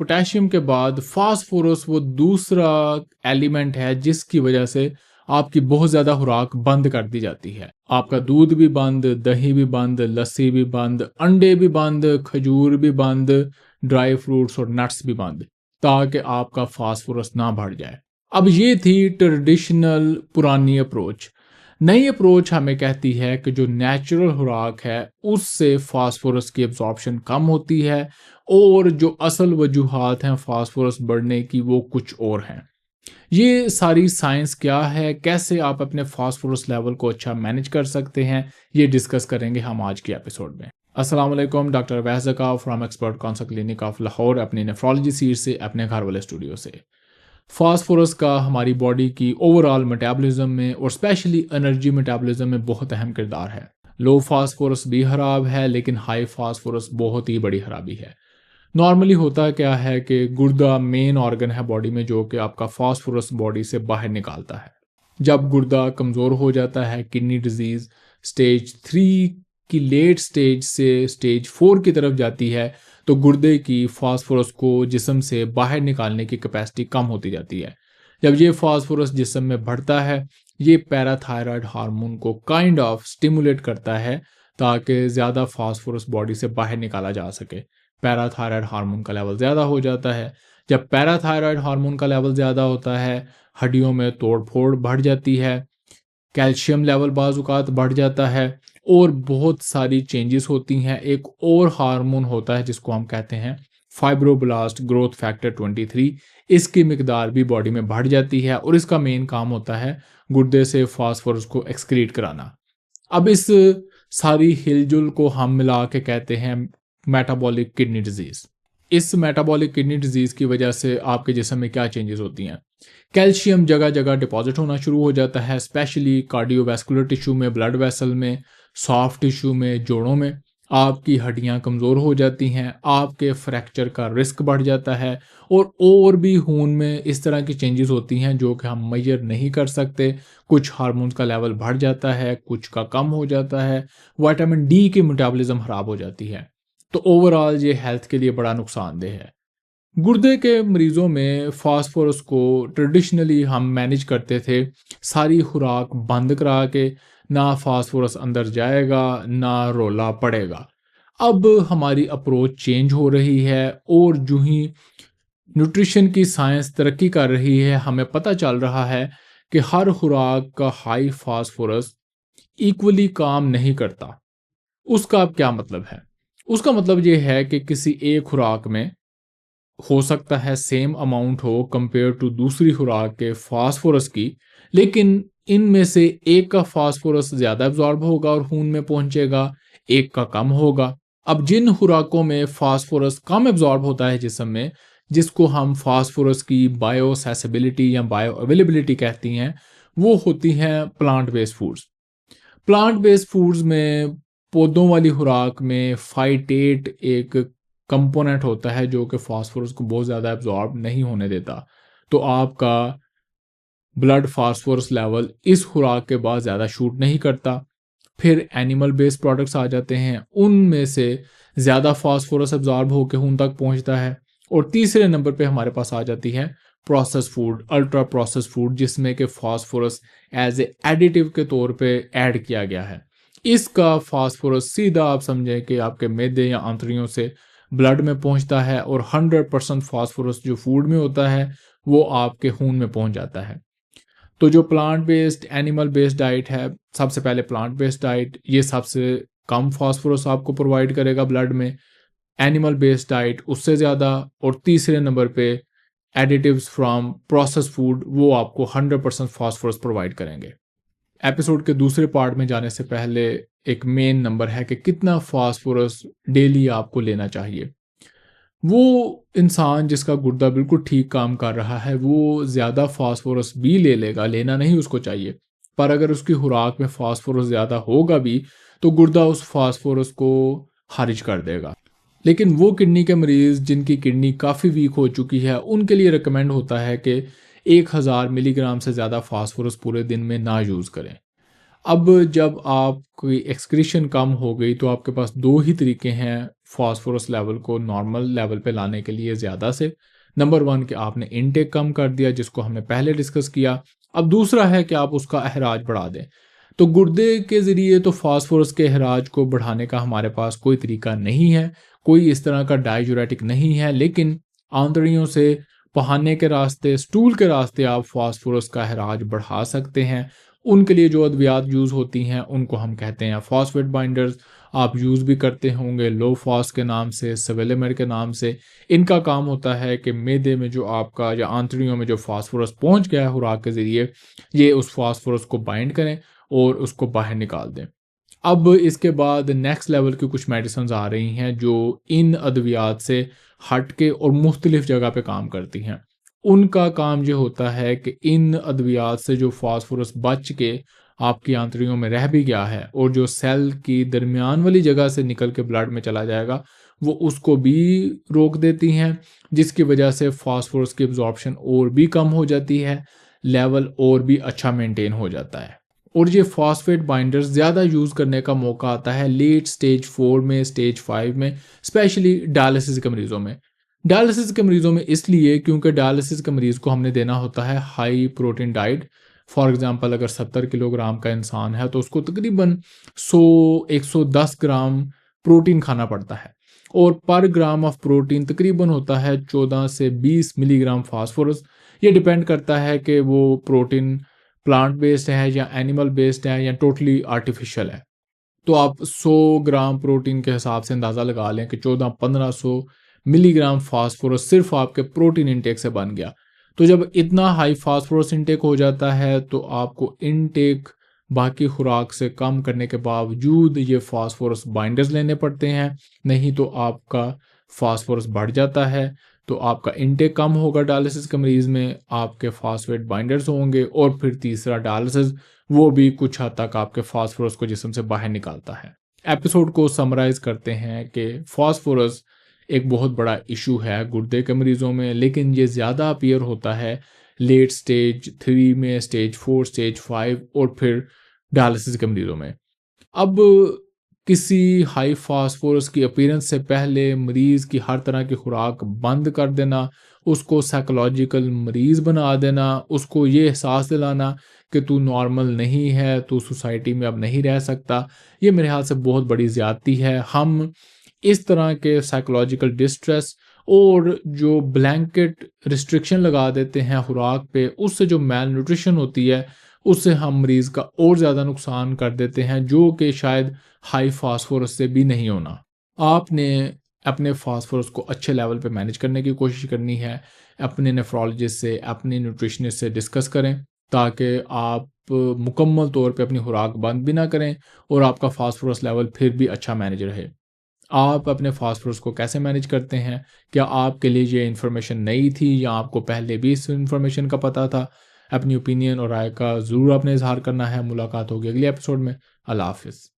Potassium के बाद phosphorus वो दूसरा एलिमेंट है जिसकी वजह से आपकी बहुत ज़्यादा खुराक बंद कर दी जाती है। आपका दूध भी बंद, दही भी बंद, लस्सी भी बंद, अंडे भी बंद, खजूर भी बंद, ड्राई फ्रूट्स और नट्स भी बंद, ताकि आपका फास्फोरस ना बढ़ जाए। अब ये थी ट्रेडिशनल पुरानी अप्रोच। नई अप्रोच हमें कहती है कि जो नेचुरल खुराक है उससे फास्फोरस की एब्जॉर्प्शन कम होती है और जो असल वजूहात हैं फास्फोरस बढ़ने की वो कुछ और हैं। ये सारी साइंस क्या है, कैसे आप अपने फास्फोरस लेवल को अच्छा मैनेज कर सकते हैं, ये डिस्कस करेंगे हम आज के एपिसोड में। अस्सलाम वालेकुम, doctor Awais Zaka from expert consult clinic of Lahore, अपनी नेफ्रोलॉजी सीरीज से, अपने घर वाले स्टूडियो से। फास्फोरस का हमारी बॉडी की ओवरऑल मेटाबॉलिज्म में और स्पेशली एनर्जी मेटाबॉलिज्म में बहुत अहम किरदार है। लो फास्फोरस भी खराब है, लेकिन हाई फास्फोरस बहुत ही बड़ी खराबी है। नॉर्मली होता क्या है कि गुर्दा मेन ऑर्गन है बॉडी में जो कि आपका फास्फोरस बॉडी से बाहर निकालता है। जब गुर्दा कमज़ोर हो जाता है, किडनी डिजीज़ स्टेज 3 की लेट स्टेज से स्टेज 4 की तरफ जाती है, तो गुर्दे की फास्फोरस को जिस्म से बाहर निकालने की कैपेसिटी कम होती जाती है। जब ये फास्फोरस जिस्म में बढ़ता है, ये पैराथायराइड हार्मोन को काइंड ऑफ स्टिमुलेट करता है ताकि ज़्यादा फास्फोरस बॉडी से बाहर निकाला जा सके। पैराथायराइड हार्मोन का लेवल ज़्यादा हो जाता है। जब पैराथायराइड हार्मोन का लेवल ज़्यादा होता है, हड्डियों में तोड़ फोड़ बढ़ जाती है, कैल्शियम लेवल बाज़ औक़ात बढ़ जाता है और बहुत सारी चेंजेस होती हैं। एक और हार्मोन होता है जिसको हम कहते हैं फाइब्रोब्लास्ट ग्रोथ फैक्टर 23। इसकी मिकदार भी बॉडी में बढ़ जाती है और इसका मेन काम होता है गुर्दे से फास्फोरस को एक्सक्रीट कराना। अब इस सारी हिलजुल को हम मिला के कहते हैं मेटाबॉलिक किडनी डिजीज़। इस मेटाबॉलिक किडनी डिजीज़ की वजह से आपके जिस्म में क्या चेंजेस होती हैं? कैल्शियम जगह जगह डिपॉजिट होना शुरू हो जाता है, स्पेशली कार्डियोवैस्कुलर टिश्यू में, ब्लड वेसल में, सॉफ्ट टिश्यू में, जोड़ों में। आपकी हड्डियां कमज़ोर हो जाती हैं, आपके फ्रैक्चर का रिस्क बढ़ जाता है और भी खून में इस तरह की चेंजेस होती हैं जो कि हम मेजर नहीं कर सकते। कुछ हार्मोन्स का लेवल बढ़ जाता है, कुछ का कम हो जाता है, विटामिन डी की मेटाबॉलिज्म ख़राब हो जाती है। तो ओवरऑल ये हेल्थ के लिए बड़ा नुकसानदेह है। गुर्दे के मरीज़ों में फास्फोरस को ट्रेडिशनली हम मैनेज करते थे सारी खुराक बंद करा के, ना फास्फोरस अंदर जाएगा ना रोला पड़ेगा। अब हमारी अप्रोच चेंज हो रही है और जो ही न्यूट्रिशन की साइंस तरक्की कर रही है, हमें पता चल रहा है कि हर खुराक का हाई फास्फोरस इक्वली काम नहीं करता। उसका अब क्या मतलब है? उसका मतलब ये है कि किसी एक खुराक में हो सकता है सेम अमाउंट हो कंपेयर टू दूसरी खुराक के फास्फोरस की, लेकिन इनमें से एक का फास्फोरस ज़्यादा एब्जॉर्ब होगा और खून में पहुंचेगा, एक का कम होगा। अब जिन खुराकों में फास्फोरस कम एब्जॉर्ब होता है जिस्म में, जिसको हम फास्फोरस की बायोसेसिबिलिटी या बायो अवेलेबिलिटी कहती हैं, वो होती हैं plant based foods. Plant based foods में पौधों वाली खुराक में फाइटेट एक कंपोनेंट होता है जो कि फास्फोरस को बहुत ज़्यादा एब्जॉर्ब नहीं होने देता। तो आपका ब्लड फास्फोरस लेवल इस खुराक के बाद ज़्यादा शूट नहीं करता। फिर एनिमल बेस्ड प्रोडक्ट्स आ जाते हैं, उनमें से ज़्यादा फास्फोरस एब्जॉर्ब होकर खून तक पहुंचता है। और तीसरे नंबर पे हमारे पास आ जाती है process food, ultra process food, जिसमें कि फास्फोरस एज ए एडिटिव के तौर पे ऐड किया गया है। इसका फास्फोरस सीधा आप समझें कि आपके मैदे या आंतड़ियों से ब्लड में पहुंचता है और 100% फास्फोरस जो फूड में होता है वो आपके खून में पहुंच जाता है। तो जो plant based animal based diet है, सबसे पहले प्लांट बेस्ड डाइट, ये सबसे कम फास्फोरस आपको प्रोवाइड करेगा ब्लड में। एनिमल बेस्ड डाइट उससे ज़्यादा। और तीसरे नंबर पे एडिटिव्स फ्रॉम प्रोसेस फूड, वो आपको 100% फास्फोरस प्रोवाइड करेंगे। एपिसोड के दूसरे पार्ट में जाने से पहले एक मेन नंबर है कि कितना फास्फोरस डेली आपको लेना चाहिए। वो इंसान जिसका गुर्दा बिल्कुल ठीक काम कर रहा है वो ज़्यादा फास्फोरस भी ले लेगा, लेना नहीं उसको चाहिए, पर अगर उसकी खुराक में फास्फोरस ज़्यादा होगा भी तो गुर्दा उस फास्फोरस को खारिज कर देगा। लेकिन वो किडनी के मरीज़ जिनकी किडनी काफ़ी वीक हो चुकी है, उनके लिए रिकमेंड होता है कि 1000 मिलीग्राम से ज़्यादा फास्फोरस पूरे दिन में ना यूज़ करें। अब जब आपकी एक्सक्रीशन कम हो गई तो आपके पास दो ही तरीके हैं फास्फोरस लेवल को नॉर्मल लेवल पे लाने के लिए ज़्यादा से। नंबर 1 कि आपने इनटेक कम कर दिया, जिसको हमने पहले डिस्कस किया। अब दूसरा है कि आप उसका अहराज बढ़ा दें। तो गुर्दे के ज़रिए तो फास्फोरस के अहराज को बढ़ाने का हमारे पास कोई तरीका नहीं है, कोई इस तरह का डाययूरेटिक नहीं है, लेकिन आंतड़ियों से पहाने के रास्ते, स्टूल के रास्ते आप फास्फोरस का अहराज बढ़ा सकते हैं। उनके लिए जो अद्वियात यूज़ होती हैं, उनको हम कहते हैं फॉस्फेट बाइंडर्स। आप यूज़ भी करते होंगे लो फॉस के नाम से, सेवेलेमेर के नाम से। इनका काम होता है कि मैदे में जो आपका या आंतड़ियों में जो फास्फोरस पहुंच गया है खुराक के ज़रिए, ये उस फास्फोरस को बाइंड करें और उसको बाहर निकाल दें। अब इसके बाद नेक्स्ट लेवल की कुछ मेडिसिन्स आ रही हैं जो इन अद्वियात से हट के और मुख्तलिफ जगह पे काम करती हैं। उनका काम ये होता है कि इन अद्वियात से जो फास्फोरस बच के आपकी आंतड़ियों में रह भी गया है और जो सेल की दरमियान वाली जगह से निकल के ब्लड में चला जाएगा, वो उसको भी रोक देती हैं, जिसकी वजह से फास्फोरस की एब्जॉर्प्शन और भी कम हो जाती है, लेवल और भी अच्छा मेंटेन हो जाता है। और ये फॉस्फेट बाइंडर्स ज़्यादा यूज़ करने का मौका आता है लेट स्टेज 4 में, स्टेज 5 में, स्पेशली डायलिसिस के मरीज़ों में। डायलिसिस के मरीज़ों में इसलिए क्योंकि डायलिसिस के मरीज़ को हमने देना होता है high protein diet. For example अगर 70 किलोग्राम का इंसान है तो उसको तकरीबन 100-110 ग्राम प्रोटीन खाना पड़ता है और पर ग्राम ऑफ प्रोटीन तकरीबन होता है 14 से 20 मिलीग्राम फास्फोरस। ये डिपेंड करता है कि वो प्रोटीन प्लांट बेस्ड है या एनिमल बेस्ड है या टोटली आर्टिफिशियल है। तो आप 100 ग्राम प्रोटीन के हिसाब से अंदाज़ा लगा लें कि 1400-1500 मिलीग्राम फास्फोरस सिर्फ आपके प्रोटीन इंटेक से बन गया। तो जब इतना हाई फास्फोरस इंटेक हो जाता है तो आपको इंटेक बाकी खुराक से कम करने के बावजूद ये फास्फोरस बाइंडर्स लेने पड़ते हैं, नहीं तो आपका फास्फोरस बढ़ जाता है। तो आपका इंटेक कम होगा डायलिसिस के मरीज़ में, आपके फास्फेट बाइंडर्स होंगे और फिर तीसरा डायलिसिस, वो भी कुछ हद तक आपके फास्फोरस को जिस्म से बाहर निकालता है। एपिसोड को समराइज करते हैं कि फास्फोरस एक बहुत बड़ा इशू है गुर्दे के मरीज़ों में, लेकिन ये ज़्यादा अपीयर होता है लेट स्टेज 3 में, स्टेज 4, स्टेज 5 और फिर डायलिसिस के मरीज़ों में। अब किसी हाई फास्फोरस की अपीयरेंस से पहले मरीज़ की हर तरह की खुराक बंद कर देना, उसको साइकोलॉजिकल मरीज़ बना देना, उसको ये एहसास दिलाना कि तू नॉर्मल नहीं है, तू सोसाइटी में अब नहीं रह सकता, ये मेरे ख्याल से बहुत बड़ी ज़्यादती है। हम इस तरह के साइकोलॉजिकल डिस्ट्रेस और जो ब्लैंकेट रिस्ट्रिक्शन लगा देते हैं खुराक पे, उससे जो मेल न्यूट्रिशन होती है, उससे हम मरीज़ का और ज़्यादा नुकसान कर देते हैं, जो कि शायद हाई फास्फोरस से भी नहीं होना। आपने अपने फास्फोरस को अच्छे लेवल पे मैनेज करने की कोशिश करनी है। अपने नेफ्रोलॉजिस्ट से, अपने न्यूट्रिशनिस्ट से डिस्कस करें ताकि आप मुकम्मल तौर पे अपनी खुराक बंद भी ना करें और आपका फास्फोरस लेवल फिर भी अच्छा मैनेज रहे। आप अपने फास्फोरस को कैसे मैनेज करते हैं? क्या आपके लिए ये इन्फॉर्मेशन नई थी या आपको पहले भी इस इन्फॉर्मेशन का पता था? अपनी ओपिनियन और राय का ज़रूर आपने इज़हार करना है। मुलाकात होगी अगले एपिसोड में। अल्लाह हाफ़िज़।